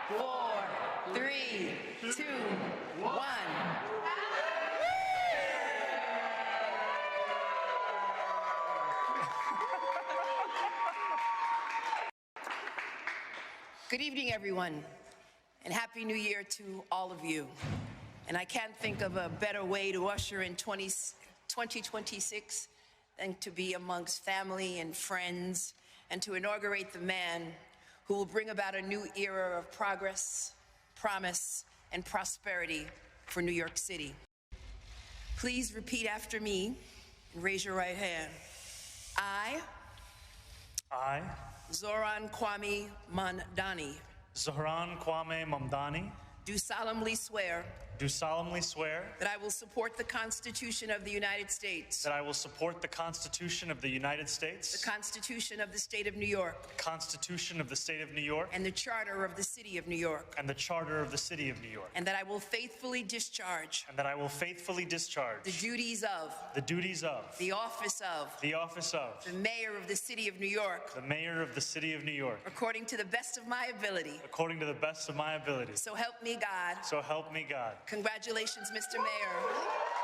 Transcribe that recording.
4, 3, 2, 1. Good evening, everyone, and Happy New Year to all of you. And I can't think of a better way to usher in 2026 than to be amongst family and friends and to inaugurate the man who will bring about a new era of progress, promise, and prosperity for New York City. Please repeat after me and raise your right hand. I, Zohran Mamdani, do solemnly swear that I will support the Constitution of the United States, the Constitution of the State of New York, and the Charter of the City of New York, and that I will faithfully discharge the duties of the office of the Mayor of the City of New York, according to the best of my ability. So help me God. Congratulations, Mr. Mayor.